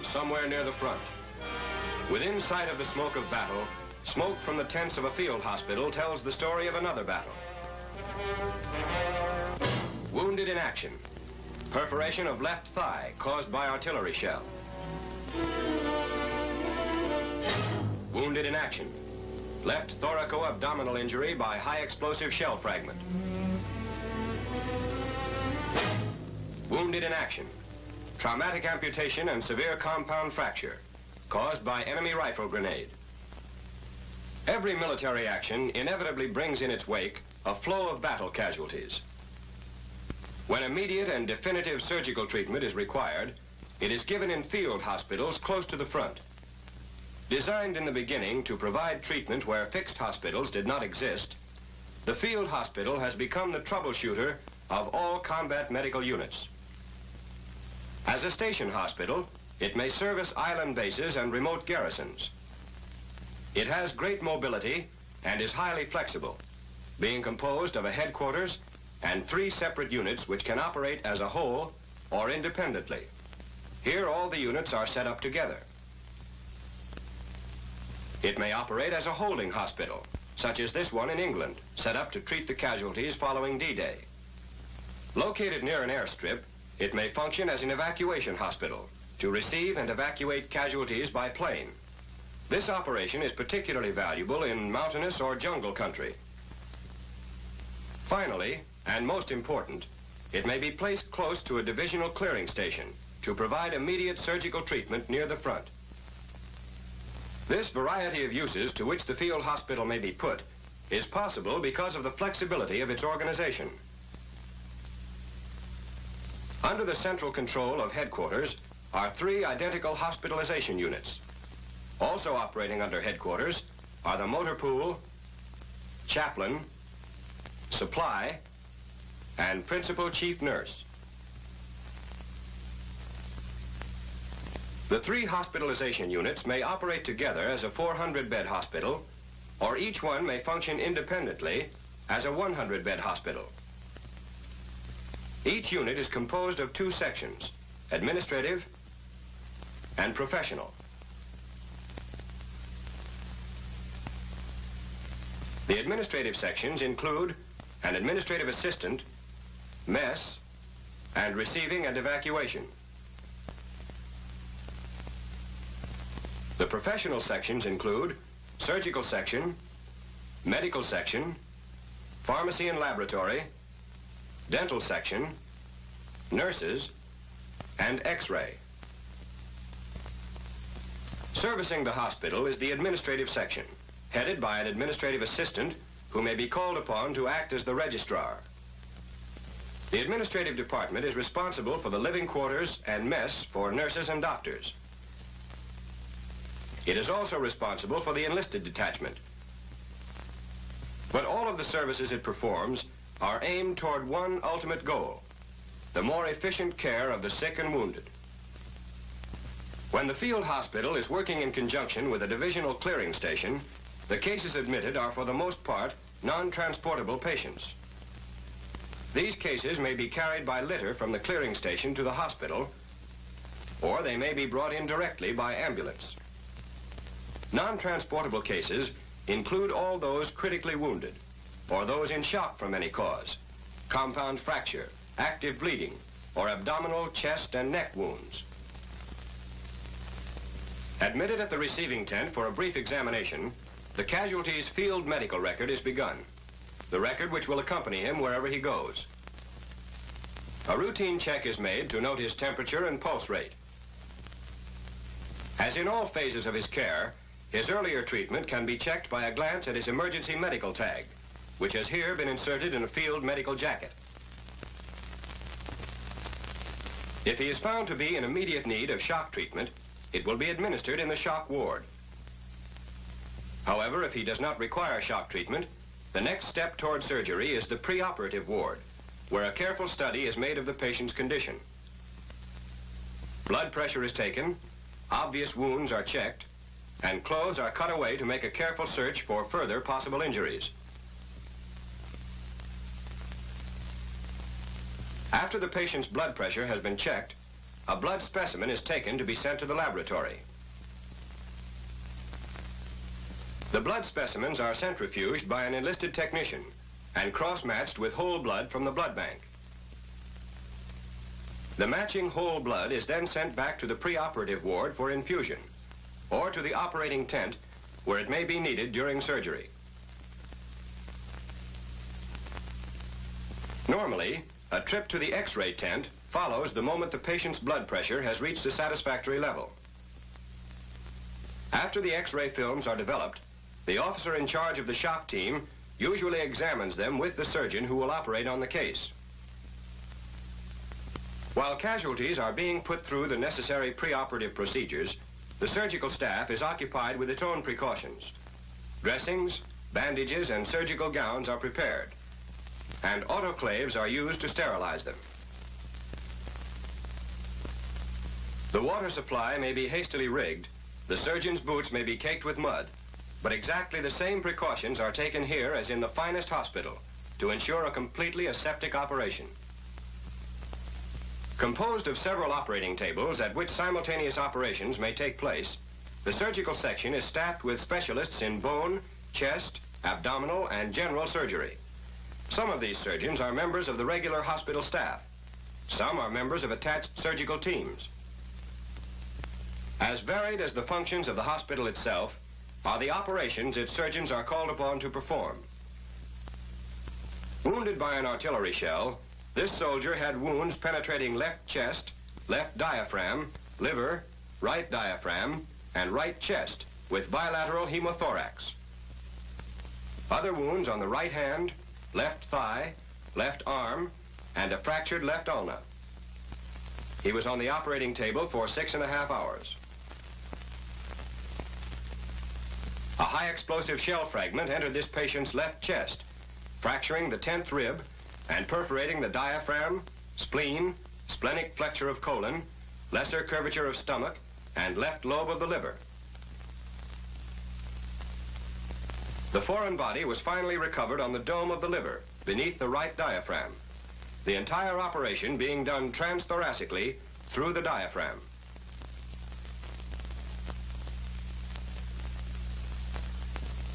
burns somewhere near the front. Within sight of the smoke of battle, smoke from the tents of a field hospital tells the story of another battle. Wounded in action. Perforation of left thigh caused by artillery shell. Wounded in action. Left thoraco-abdominal injury by high explosive shell fragment. Wounded in action. Traumatic amputation and severe compound fracture caused by enemy rifle grenade. Every military action inevitably brings in its wake a flow of battle casualties. When immediate and definitive surgical treatment is required, it is given in field hospitals close to the front. Designed in the beginning to provide treatment where fixed hospitals did not exist, the field hospital has become the troubleshooter of all combat medical units. As a station hospital, it may service island bases and remote garrisons. It has great mobility and is highly flexible, being composed of a headquarters and 3 separate units which can operate as a whole or independently. Here all the units are set up together. It may operate as a holding hospital, such as this one in England, set up to treat the casualties following D-Day. Located near an airstrip, it may function as an evacuation hospital to receive and evacuate casualties by plane. This operation is particularly valuable in mountainous or jungle country. Finally, and most important, it may be placed close to a divisional clearing station to provide immediate surgical treatment near the front. This variety of uses to which the field hospital may be put is possible because of the flexibility of its organization. Under the central control of headquarters are 3 identical hospitalization units. Also operating under headquarters are the motor pool, chaplain, supply, and principal chief nurse. The 3 hospitalization units may operate together as a 400-bed hospital, or each one may function independently as a 100-bed hospital. Each unit is composed of 2 sections, administrative and professional. The administrative sections include an administrative assistant, mess, and receiving and evacuation. The professional sections include surgical section, medical section, pharmacy and laboratory, dental section, nurses, and X-ray. Servicing the hospital is the administrative section, headed by an administrative assistant who may be called upon to act as the registrar. The administrative department is responsible for the living quarters and mess for nurses and doctors. It is also responsible for the enlisted detachment. But all of the services it performs are aimed toward one ultimate goal: the more efficient care of the sick and wounded. When the field hospital is working in conjunction with a divisional clearing station, the cases admitted are for the most part non-transportable patients. These cases may be carried by litter from the clearing station to the hospital, or they may be brought in directly by ambulance. Non-transportable cases include all those critically wounded, or those in shock from any cause, compound fracture, active bleeding, or abdominal, chest, and neck wounds. Admitted at the receiving tent for a brief examination, the casualty's field medical record is begun, the record which will accompany him wherever he goes. A routine check is made to note his temperature and pulse rate. As in all phases of his care, his earlier treatment can be checked by a glance at his emergency medical tag, which has here been inserted in a field medical jacket. If he is found to be in immediate need of shock treatment, it will be administered in the shock ward. However, if he does not require shock treatment, the next step toward surgery is the preoperative ward, where a careful study is made of the patient's condition. Blood pressure is taken, obvious wounds are checked, and clothes are cut away to make a careful search for further possible injuries. After the patient's blood pressure has been checked, a blood specimen is taken to be sent to the laboratory. The blood specimens are centrifuged by an enlisted technician and cross-matched with whole blood from the blood bank. The matching whole blood is then sent back to the preoperative ward for infusion, or to the operating tent where it may be needed during surgery. Normally, a trip to the X-ray tent follows the moment the patient's blood pressure has reached a satisfactory level. After the X-ray films are developed, the officer in charge of the shock team usually examines them with the surgeon who will operate on the case. While casualties are being put through the necessary preoperative procedures, the surgical staff is occupied with its own precautions. Dressings, bandages, and surgical gowns are prepared, and autoclaves are used to sterilize them. The water supply may be hastily rigged, the surgeon's boots may be caked with mud, but exactly the same precautions are taken here as in the finest hospital to ensure a completely aseptic operation. Composed of several operating tables at which simultaneous operations may take place, the surgical section is staffed with specialists in bone, chest, abdominal, and general surgery. Some of these surgeons are members of the regular hospital staff. Some are members of attached surgical teams. As varied as the functions of the hospital itself are the operations its surgeons are called upon to perform. Wounded by an artillery shell, this soldier had wounds penetrating left chest, left diaphragm, liver, right diaphragm, and right chest with bilateral hemothorax. Other wounds on the right hand, left thigh, left arm, and a fractured left ulna. He was on the operating table for 6.5 hours. A high explosive shell fragment entered this patient's left chest, fracturing the 10th rib and perforating the diaphragm, spleen, splenic flexure of colon, lesser curvature of stomach, and left lobe of the liver. The foreign body was finally recovered on the dome of the liver, beneath the right diaphragm, the entire operation being done transthoracically through the diaphragm.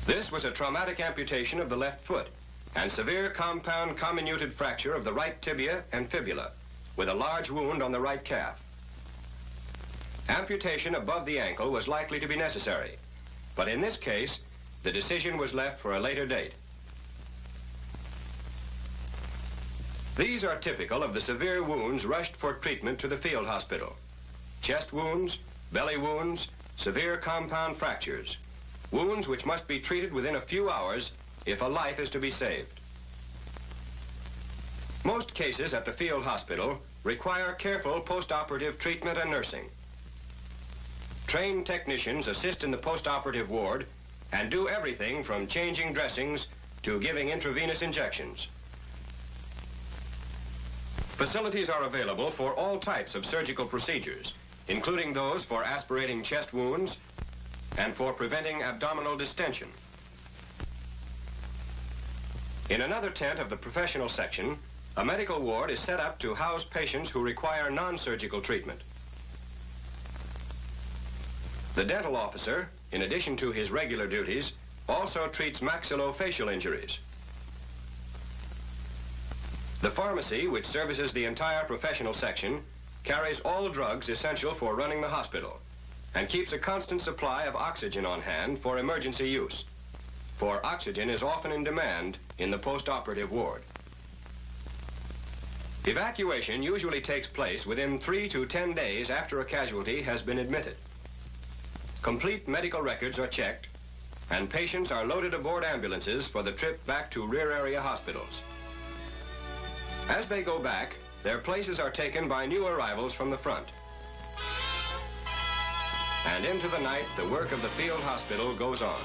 This was a traumatic amputation of the left foot and severe compound comminuted fracture of the right tibia and fibula, with a large wound on the right calf. Amputation above the ankle was likely to be necessary, but in this case, the decision was left for a later date. These are typical of the severe wounds rushed for treatment to the field hospital. Chest wounds, belly wounds, severe compound fractures, wounds which must be treated within a few hours if a life is to be saved. Most cases at the field hospital require careful post-operative treatment and nursing. Trained technicians assist in the post-operative ward and do everything from changing dressings to giving intravenous injections. Facilities are available for all types of surgical procedures, including those for aspirating chest wounds and for preventing abdominal distension. In another tent of the professional section, a medical ward is set up to house patients who require non-surgical treatment. The dental officer, in addition to his regular duties, also treats maxillofacial injuries. The pharmacy, which services the entire professional section, carries all drugs essential for running the hospital and keeps a constant supply of oxygen on hand for emergency use, for oxygen is often in demand in the post-operative ward. Evacuation usually takes place within 3 to 10 days after a casualty has been admitted. Complete medical records are checked, and patients are loaded aboard ambulances for the trip back to rear area hospitals. As they go back, their places are taken by new arrivals from the front. And into the night, the work of the field hospital goes on.